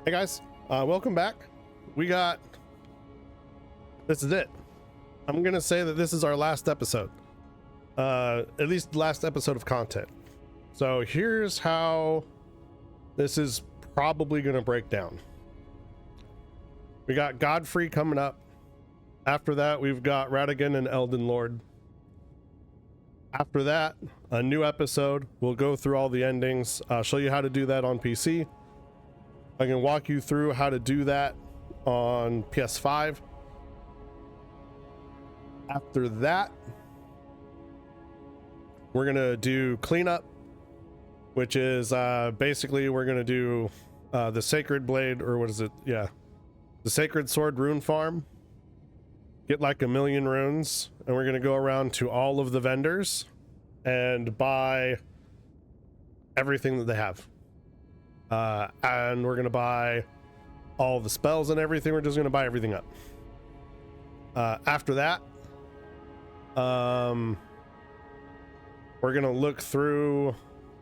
Hey guys, welcome back. This is it. I'm gonna say that this is our last episode, at least last episode of content. So here's how this is probably gonna break down. We got Godfrey coming up. After that, we've got Radagon and Elden Lord. After that, a new episode. We'll go through all the endings, show you how to do that on PC. I can walk you through how to do that on PS5. After that, we're gonna do cleanup, which is basically we're gonna do the Sacred Blade, or what is it? Yeah, the Sacred Sword Rune Farm. Get like 1 million runes, and we're gonna go around to all of the vendors and buy everything that they have. And we're gonna buy all the spells and everything. We're just gonna buy everything up. After that, we're gonna look through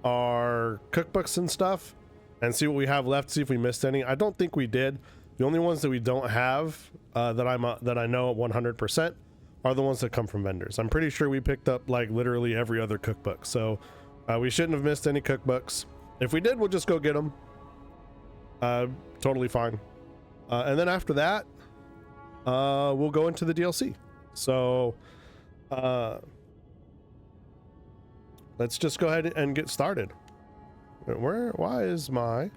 our cookbooks and stuff and see what we have left, see if we missed any. I don't think we did. The only ones that we don't have that I know 100% are the ones that come from vendors. I'm pretty sure we picked up like literally every other cookbook, so we shouldn't have missed any cookbooks. If we did, we'll just go get them. Totally fine. And then after that, we'll go into the DLC. So let's just go ahead and get started. Why is my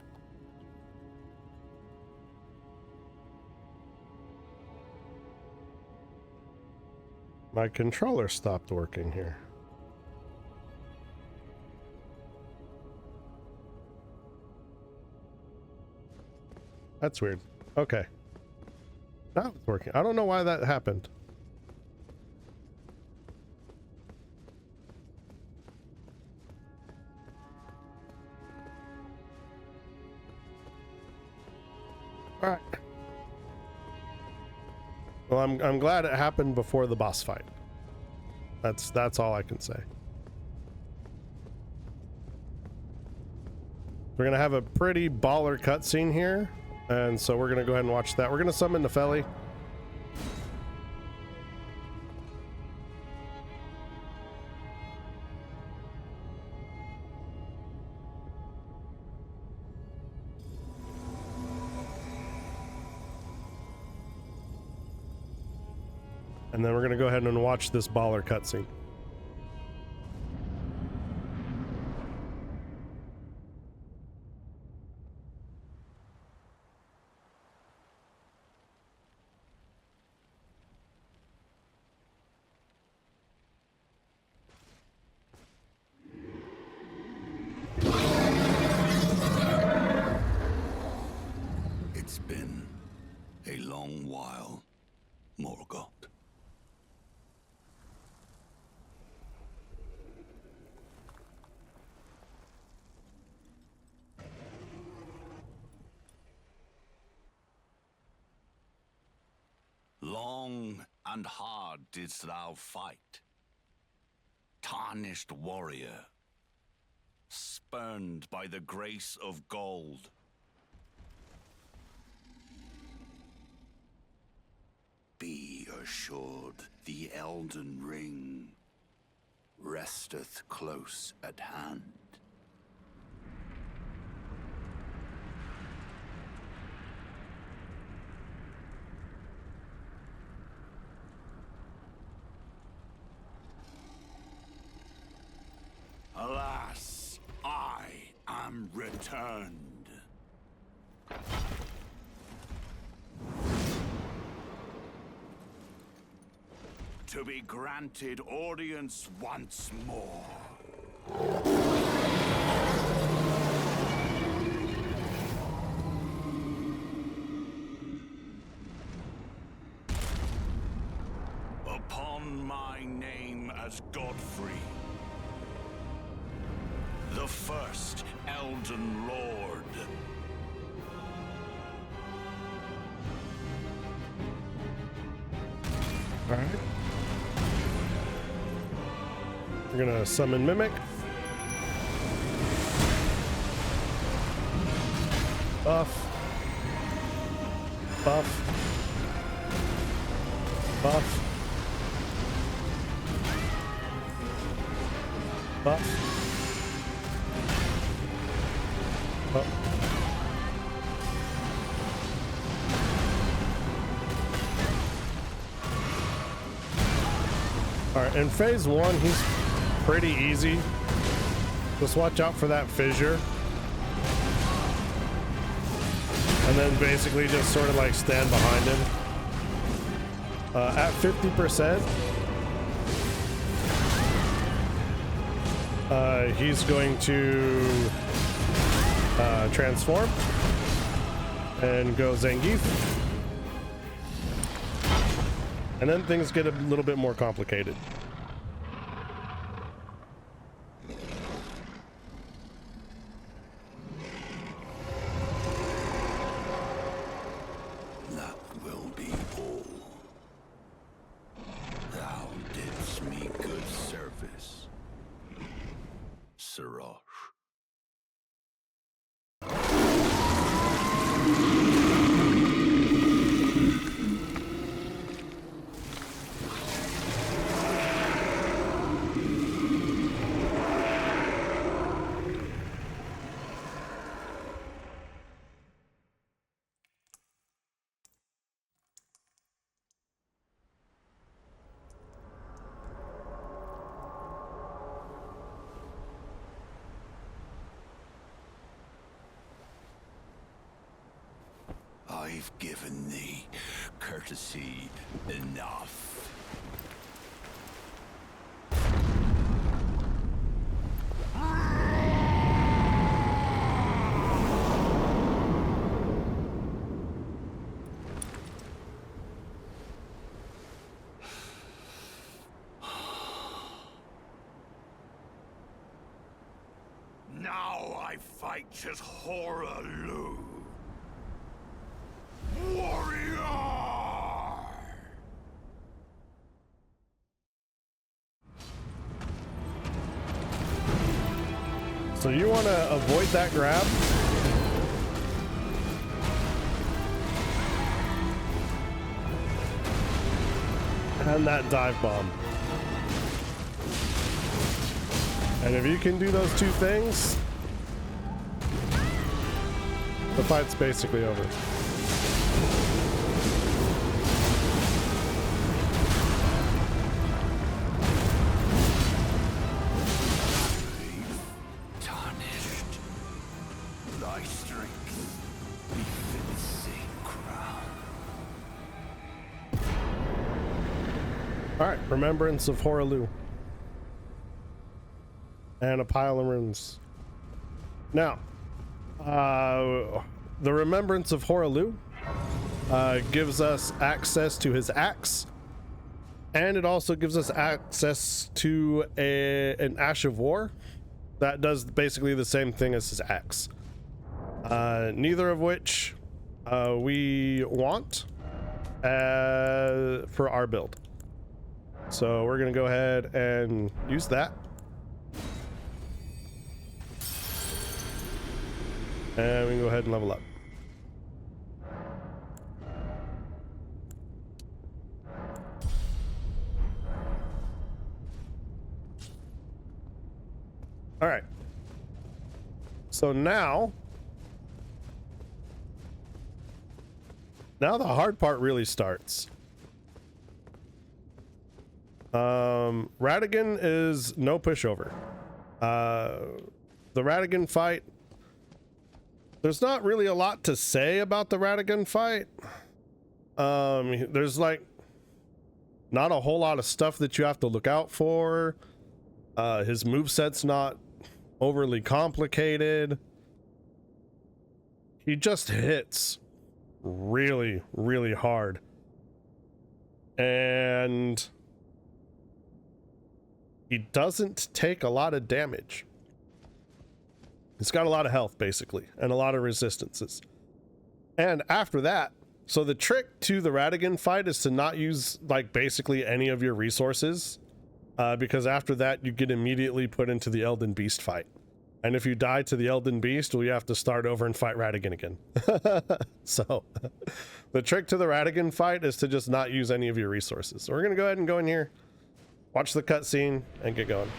controller stopped working here? That's weird. Okay. Now it's working. I don't know why that happened. All right. Well, I'm glad it happened before the boss fight. That's all I can say. We're gonna have a pretty baller cutscene here. And so we're going to go ahead and watch that. We're going to summon Nefeli. And then we're going to go ahead and watch this baller cutscene. Long and hard didst thou fight, tarnished warrior, spurned by the grace of gold. Be assured the Elden Ring resteth close at hand. Alas, I am returned. To be granted audience once more. Upon my name as Godfrey, the first Elden Lord. All right. We're gonna summon Mimic. Buff. Buff. Buff. Buff. Buff. Alright, in phase 1, he's pretty easy. Just watch out for that fissure. And then basically just sort of like stand behind him. At 50%, he's going to transform and go Zangief. And then things get a little bit more complicated. That will be all. Thou didst me good service, Siraj. I've given thee courtesy enough. Now I fight as Hoarah Loux. Warrior! So you want to avoid that grab? And that dive bomb. And if you can do those two things, the fight's basically over. Alright, Remembrance of Hoarah Loux. And a pile of runes. Now, the Remembrance of Hoarah Loux gives us access to his axe, and it also gives us access to an Ash of War that does basically the same thing as his axe. Neither of which we want for our build. So we're gonna go ahead and use that. And we can go ahead and level up. All right. So now the hard part really starts. Radagon is no pushover. The Radagon fight, there's not really a lot to say about the Radagon fight. There's like not a whole lot of stuff that you have to look out for. His moveset's not overly complicated. He just hits really, really hard. And he doesn't take a lot of damage. He's got a lot of health, basically, and a lot of resistances. And after that, so the trick to the Radagon fight is to not use, like, basically any of your resources, because after that, you get immediately put into the Elden Beast fight. And if you die to the Elden Beast, we have to start over and fight Radagon again. So the trick to the Radagon fight is to just not use any of your resources. So we're going to go ahead and go in here, watch the cutscene, and get going.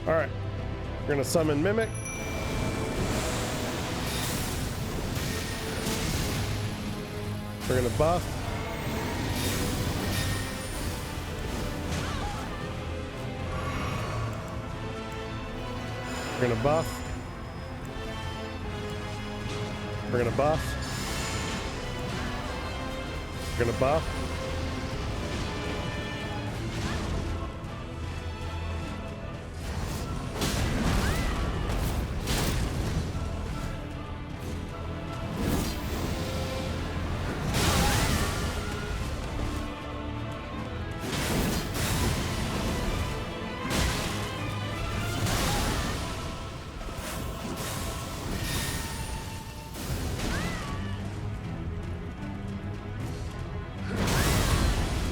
All right, we're gonna summon Mimic. We're gonna buff. We're gonna buff. We're gonna buff. We're gonna buff.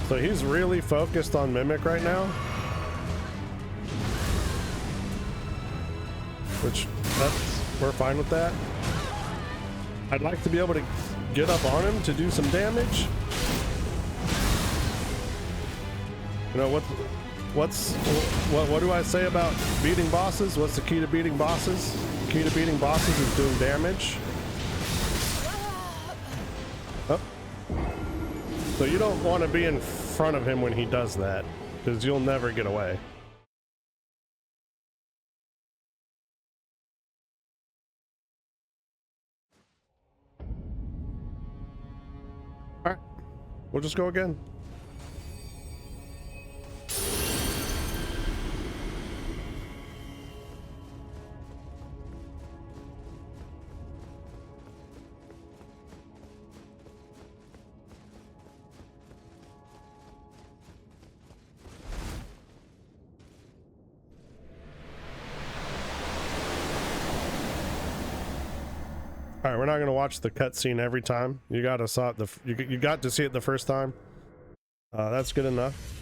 So he's really focused on Mimic right now, which we're fine with that. I'd like to be able to get up on him to do some damage. You know what do I say about beating bosses? What's the key to beating bosses? The key to beating bosses is doing damage. Oh. So you don't want to be in front of him when he does that, because you'll never get away. All right, we'll just go again. All right, we're not going to watch the cutscene every time. You got to saw it you got to see it the first time. That's good enough.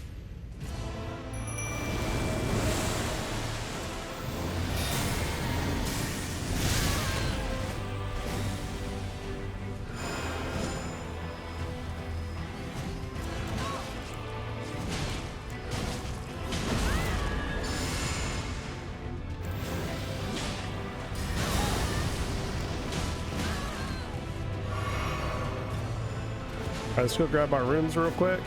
All right, let's go grab our runes real quick.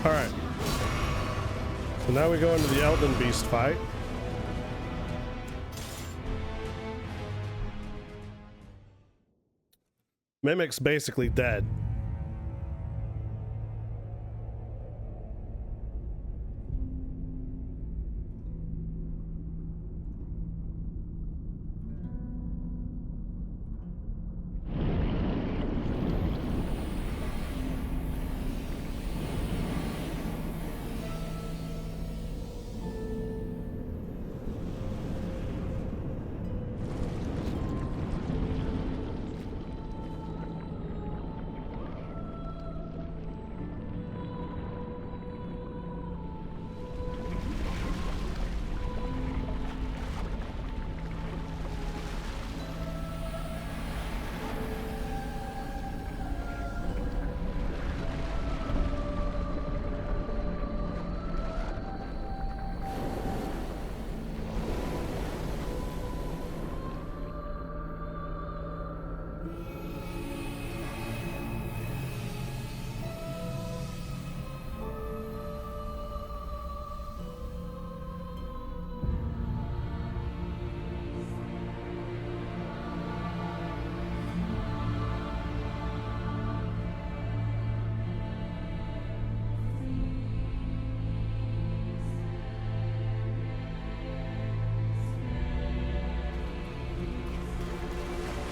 All right. So now we go into the Elden Beast fight. Mimic's basically dead.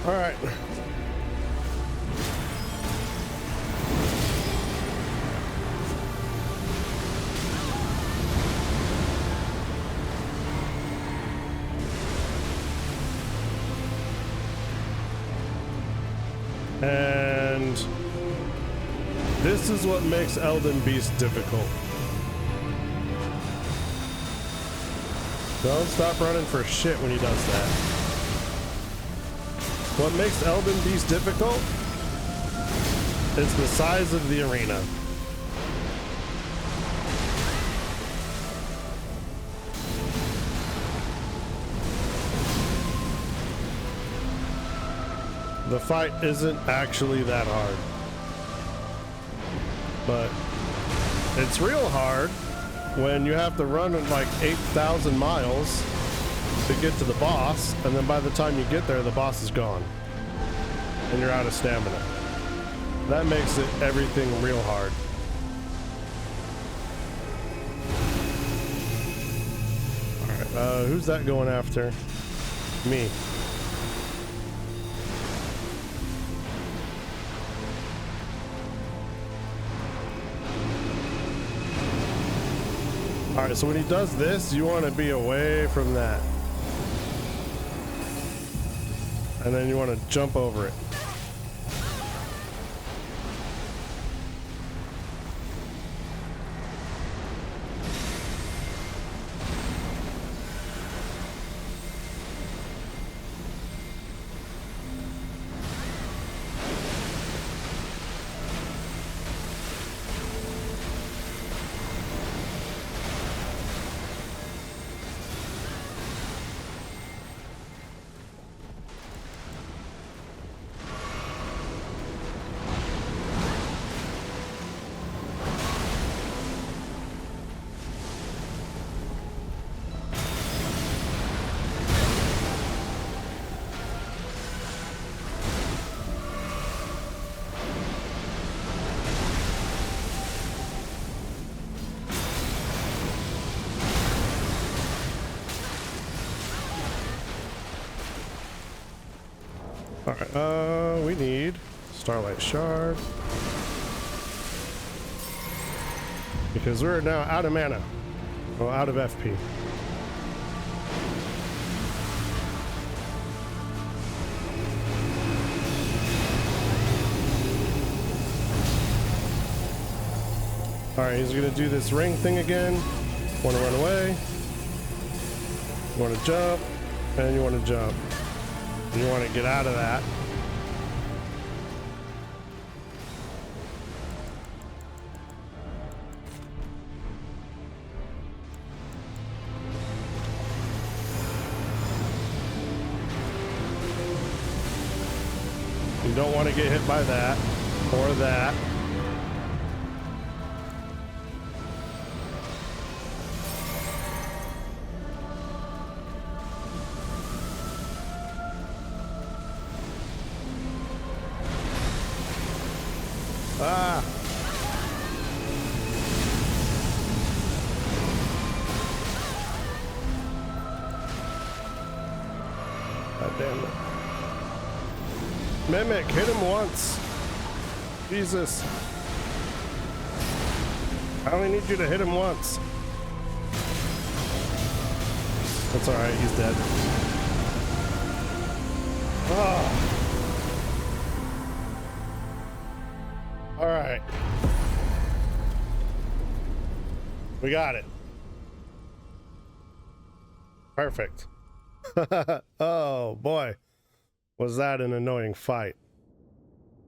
All right. And this is what makes Elden Beast difficult. Don't stop running for shit when he does that. What makes Elden Beast difficult is the size of the arena. The fight isn't actually that hard, but it's real hard when you have to run like 8,000 miles to get to the boss, and then by the time you get there, the boss is gone and you're out of stamina. That makes it everything real hard. All right, who's that going after? Me. All right, so when he does this, you want to be away from that. And then you want to jump over it. Alright, we need Starlight Shard. Because we're now out of mana. Well, out of FP. Alright, he's gonna do this ring thing again. Wanna run away. You wanna jump, and you wanna jump. And you wanna get out of that. You don't want to get hit by that or that. Ah! God damn it. Mimic, hit him once. Jesus. I only need you to hit him once. That's alright, he's dead. Oh. Alright. We got it. Perfect. Oh boy. Was that an annoying fight.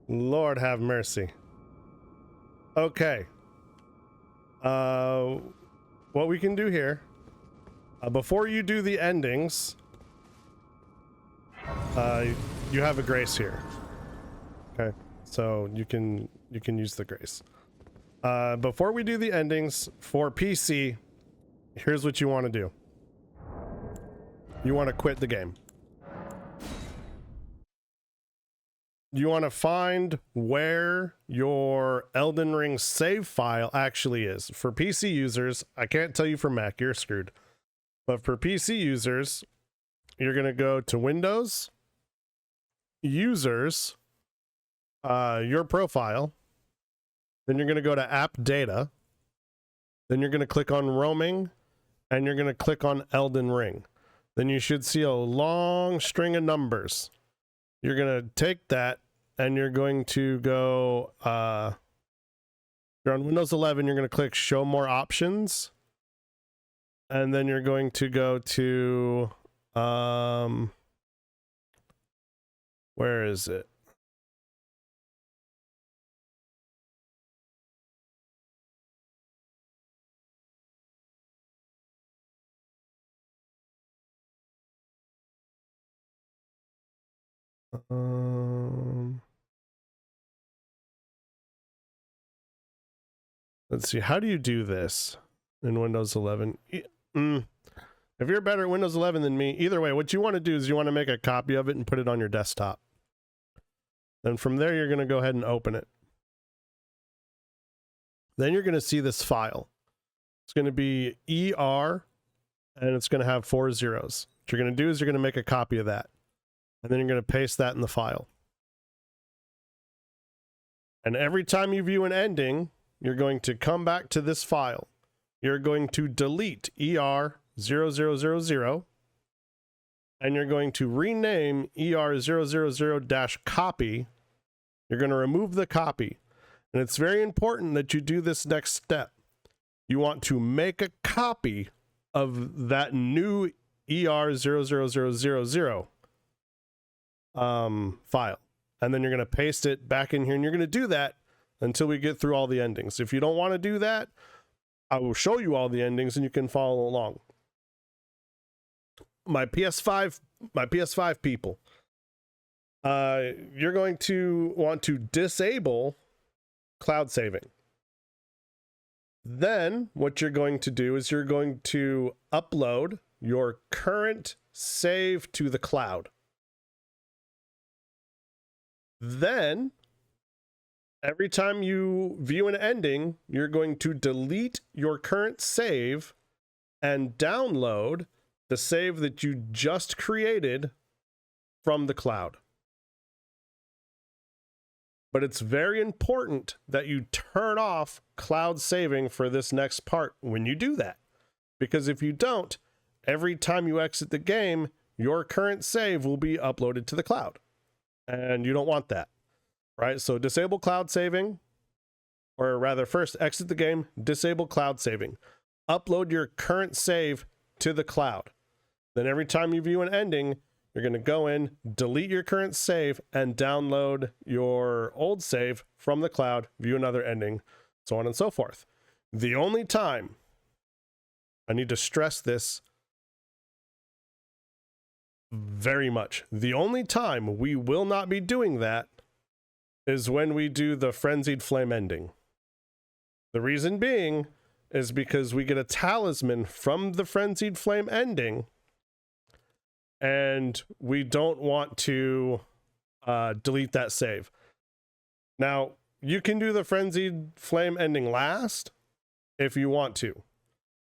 Lord have mercy. Okay. What we can do here, before you do the endings, you have a grace here. Okay, so you can use the grace. Before we do the endings for PC, here's what you want to do. You want to quit the game. You want to find where your Elden Ring save file actually is. For PC users, I can't tell you for Mac, you're screwed. But for PC users, you're going to go to Windows, Users, your profile, then you're going to go to App Data, then you're going to click on Roaming, and you're going to click on Elden Ring. Then you should see a long string of numbers. You're going to take that and you're going to go, you're on Windows 11, you're going to click Show More Options. And then you're going to go to, where is it? Let's see. How do you do this in Windows 11? If you're better at Windows 11 than me, either way, what you want to do is you want to make a copy of it and put it on your desktop. Then from there, you're going to go ahead and open it. Then you're going to see this file. It's going to be ER, and it's going to have 4 zeros. What you're going to do is you're going to make a copy of that. And then you're going to paste that in the file. And every time you view an ending, you're going to come back to this file. You're going to delete ER0000, and you're going to rename ER000-copy. You're going to remove the copy. And it's very important that you do this next step. You want to make a copy of that new ER00000 file. And then you're going to paste it back in here, and you're going to do that until we get through all the endings. If you don't want to do that, I will show you all the endings and you can follow along. My PS5 people, you're going to want to disable cloud saving. Then what you're going to do is you're going to upload your current save to the cloud. Then every time you view an ending, you're going to delete your current save and download the save that you just created from the cloud. But it's very important that you turn off cloud saving for this next part when you do that. Because if you don't, every time you exit the game, your current save will be uploaded to the cloud. And you don't want that. Right, so disable cloud saving, or rather first exit the game, disable cloud saving. Upload your current save to the cloud. Then every time you view an ending, you're going to go in, delete your current save, and download your old save from the cloud, view another ending, so on and so forth. The only time, I need to stress this very much, the only time we will not be doing that is when we do the Frenzied Flame ending. The reason being is because we get a talisman from the Frenzied Flame ending, and we don't want to delete that save. Now, you can do the Frenzied Flame ending last if you want to.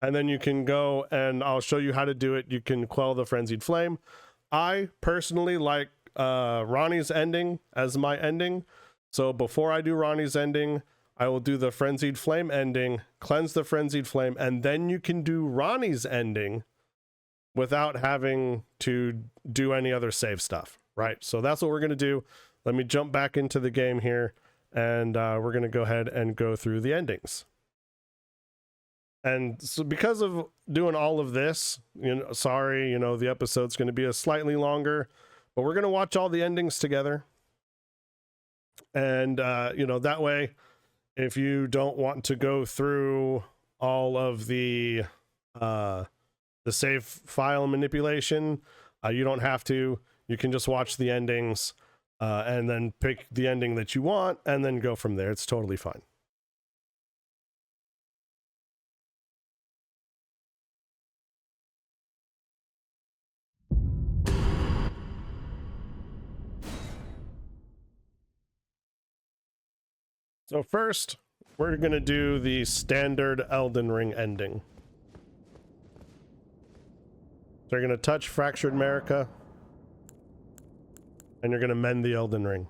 And then you can go and I'll show you how to do it. You can quell the Frenzied Flame. I personally like Ranni's ending as my ending. So before I do Ranni's ending, I will do the Frenzied Flame ending, cleanse the Frenzied Flame, and then you can do Ranni's ending without having to do any other save stuff, right? So that's what we're going to do. Let me jump back into the game here, and we're going to go ahead and go through the endings. And so because of doing all of this, sorry, the episode's going to be a slightly longer, but we're going to watch all the endings together. And, that way, if you don't want to go through all of the save file manipulation, you don't have to. You can just watch the endings and then pick the ending that you want and then go from there. It's totally fine. So first, we're going to do the standard Elden Ring ending. So you're going to touch Fractured America, and you're going to mend the Elden Ring.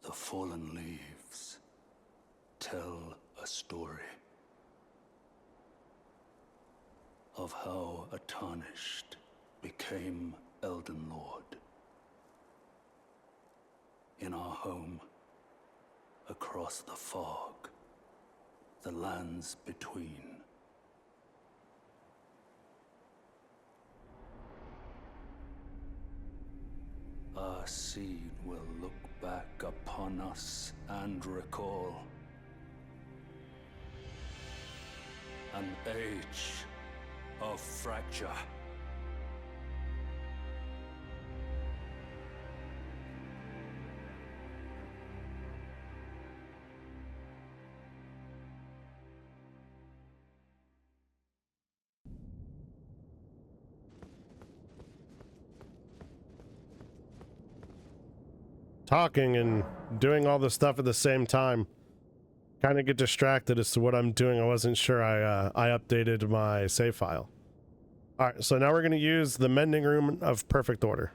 The fallen leaves tell a story of how a tarnished became Elden Lord. In our home, across the fog, the lands between. Our seed will look back upon us and recall an age of fracture. Talking and doing all the stuff at the same time. Kind of get distracted as to what I'm doing. I wasn't sure I updated my save file. All right, so now we're going to use the Mending Rune of Perfect Order.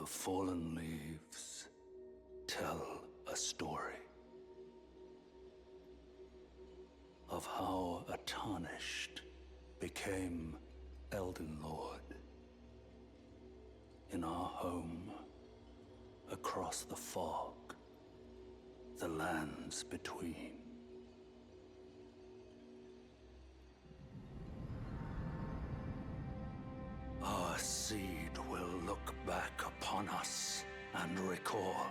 The fallen leaves tell a story of how a tarnished became Elden Lord in our home across the fog, the lands between. Our seed will look back upon us and recall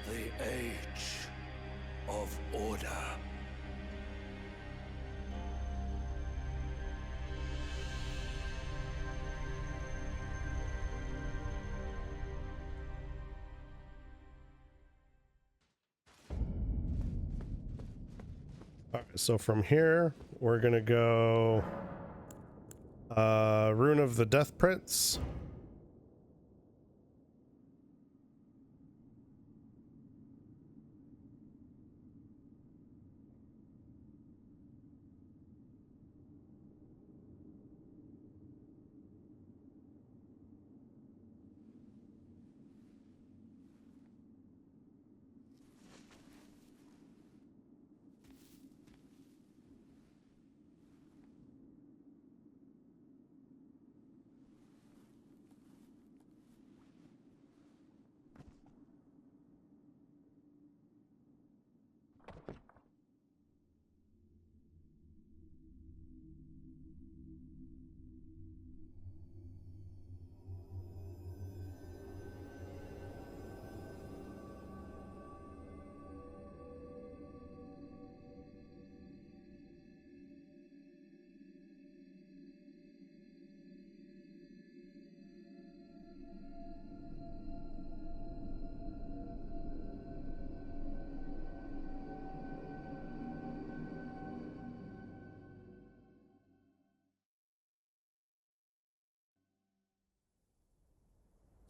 the age of order. All right, so from here, we're gonna go Rune of the Death Prince.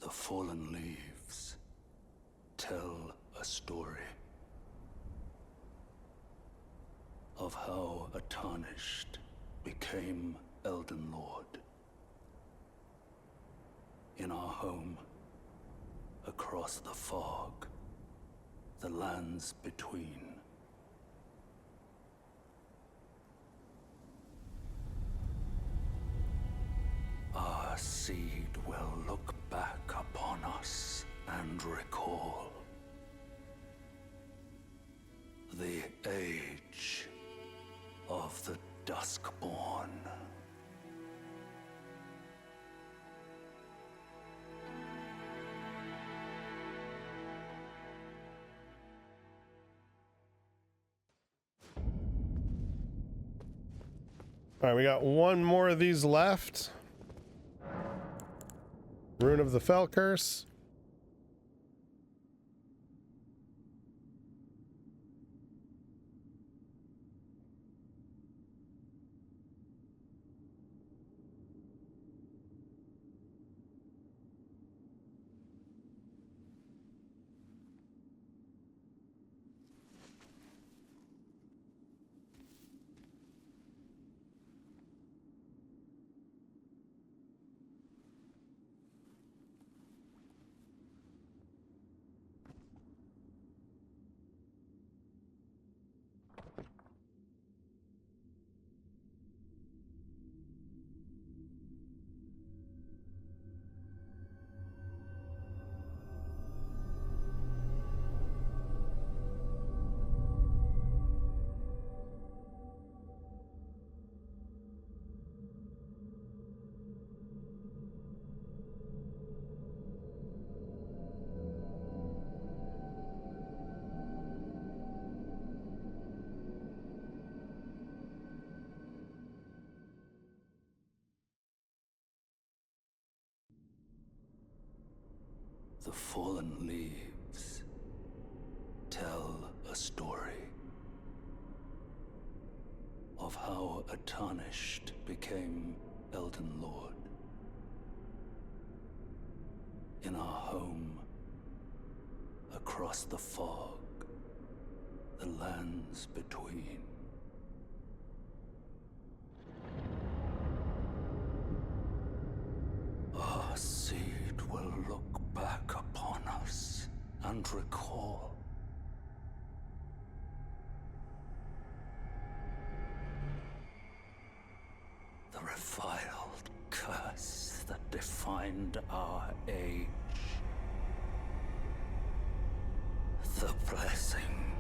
The fallen leaves tell a story of how a tarnished became Elden Lord in our home across the fog, the lands between. Our seed will look back upon us and recall the age of the Duskborn. All right, we got one more of these left. Rune of the Fell Curse. The fallen leaves tell a story of how a tarnished became Elden Lord in our home across the fog, the lands between. back upon us and recall the reviled curse that defined our age. The blessing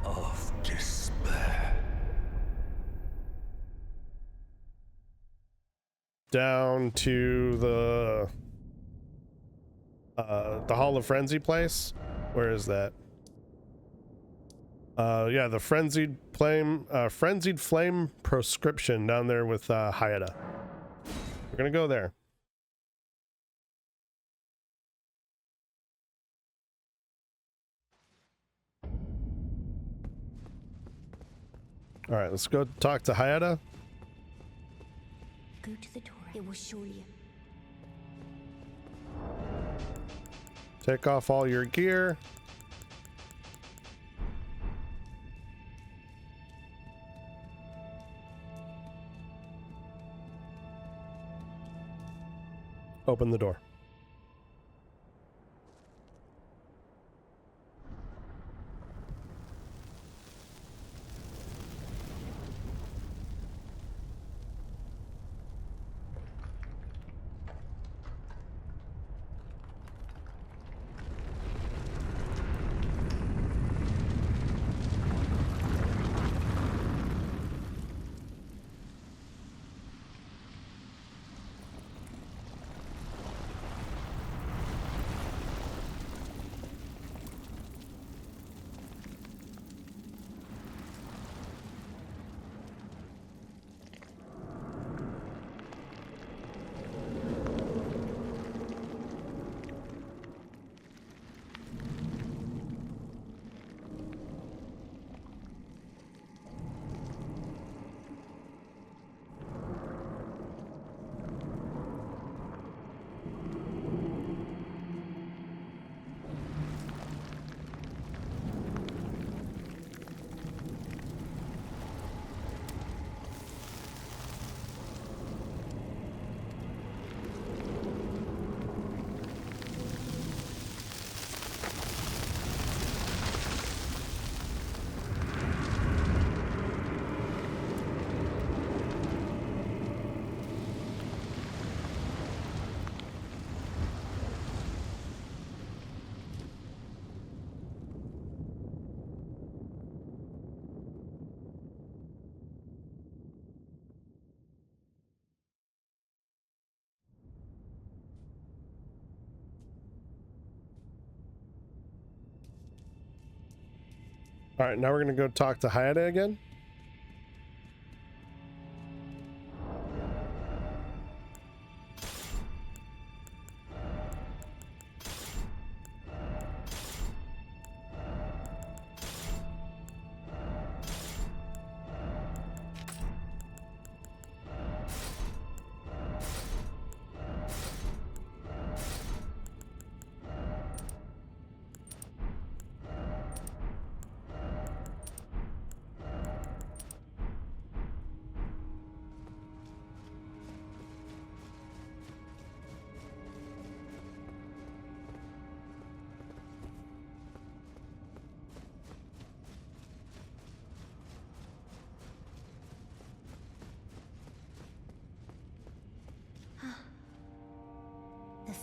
of despair. Down to the Hall of Frenzy place. Where is that? Yeah, the Frenzied Flame proscription down there with Hoarah. We're gonna go there. All right, let's go talk to Hoarah. Go to the door. It will show you. Take off all your gear. Open the door. All right, now we're gonna go talk to Hoarah again.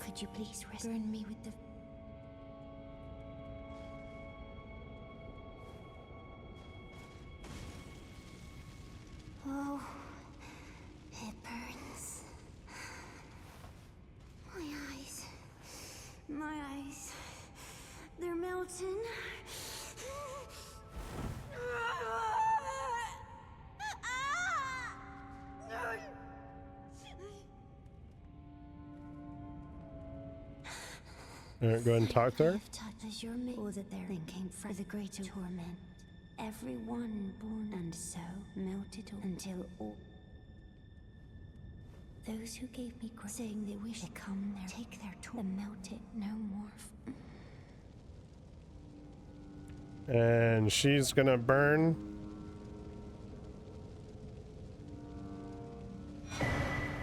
Could you please burn me with the... Oh, it burns. My eyes, they're melting. All right, go ahead and talk to her. As your or that their thing came from the greater torment. Everyone born and so melted until all those who gave me saying they wish to come there, take their torment, melt it no more. And she's gonna burn.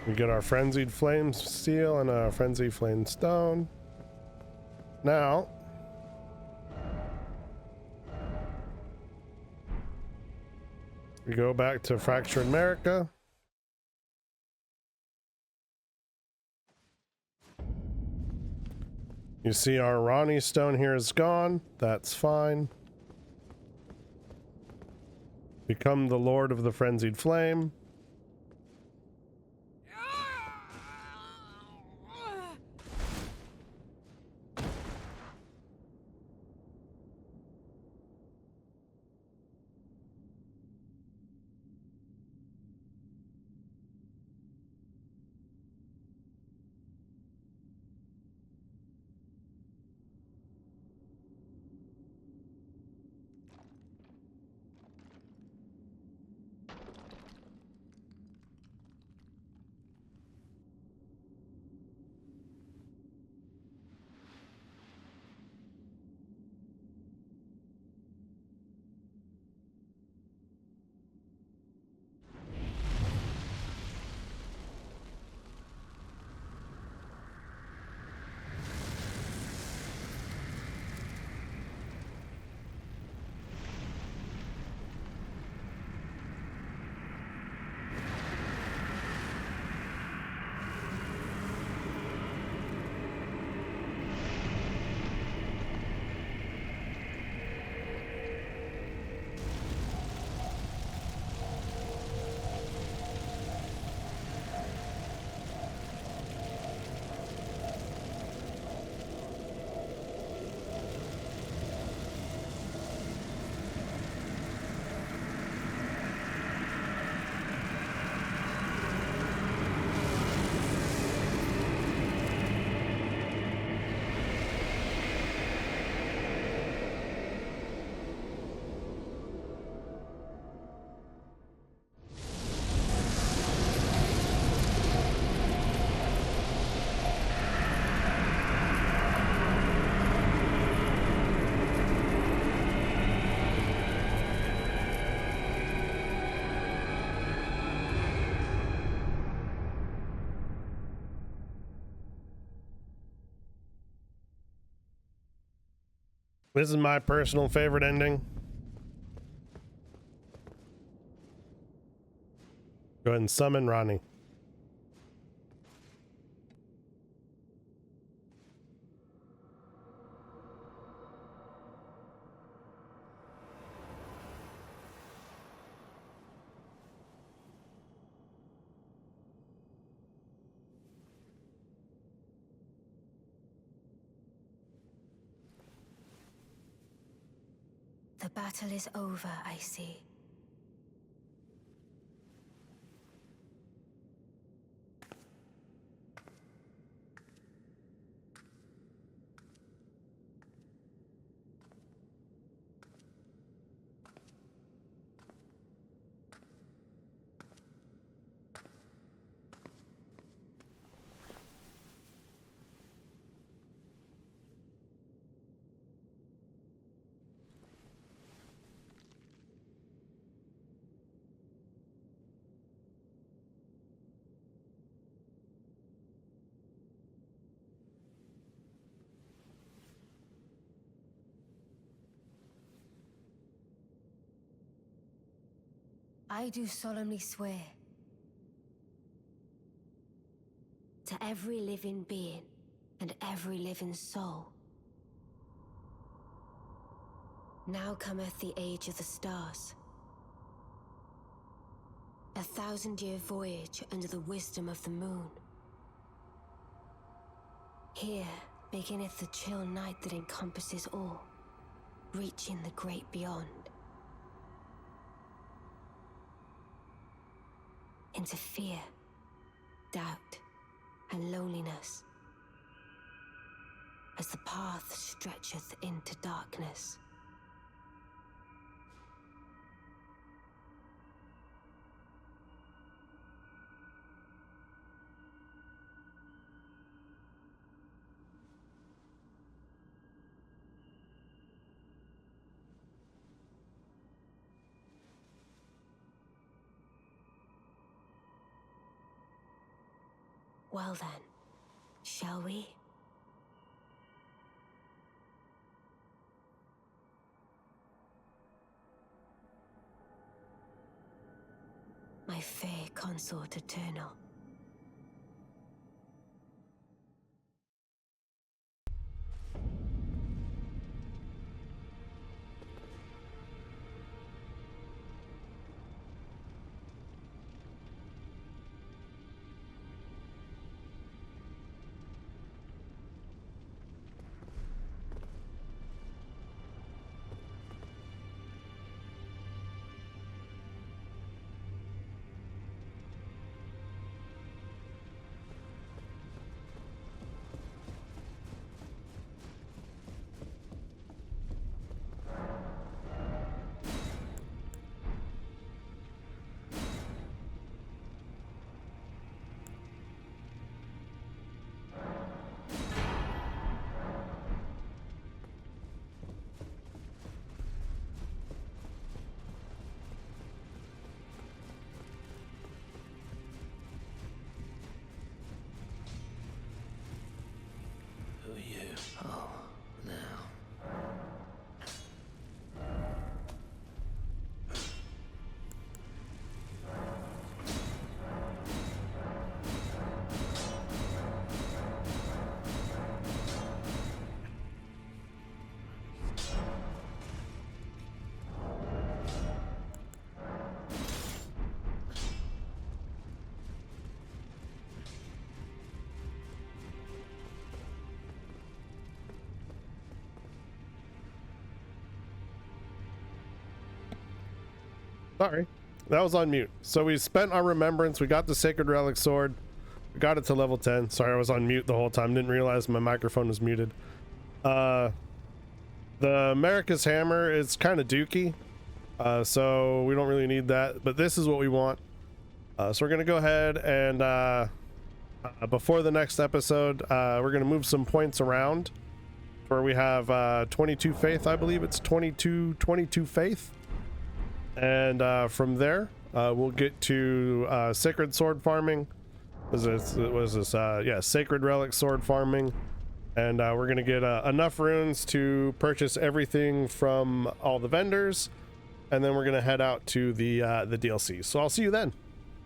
We get our Frenzied Flame Steel and a Frenzied Flame Stone. Now, we go back to Fracture in America. You see our Ranni stone here is gone. That's fine. Become the Lord of the Frenzied Flame. This is my personal favorite ending. Go ahead and summon Ranni. The battle is over, I see. I do solemnly swear to every living being and every living soul. Now cometh the age of the stars. 1,000-year voyage under the wisdom of the moon. Here beginneth the chill night that encompasses all, reaching the great beyond. Into fear, doubt, and loneliness, as the path stretcheth into darkness. Well then, shall we? I fear Consort Eternal. Who are you? Oh, now. Sorry, that was on mute. So we spent our remembrance. We got the Sacred Relic Sword. We got it to level 10. Sorry, I was on mute the whole time. Didn't realize my microphone was muted. The America's Hammer is kind of dookie. So we don't really need that. But this is what we want. So we're going to go ahead and before the next episode, we're going to move some points around. Where we have 22 faith, I believe it's 22 faith. And from there, we'll get to sacred sword farming. Yeah, sacred relic sword farming, and we're gonna get enough runes to purchase everything from all the vendors, and then we're gonna head out to the DLC. So I'll see you then.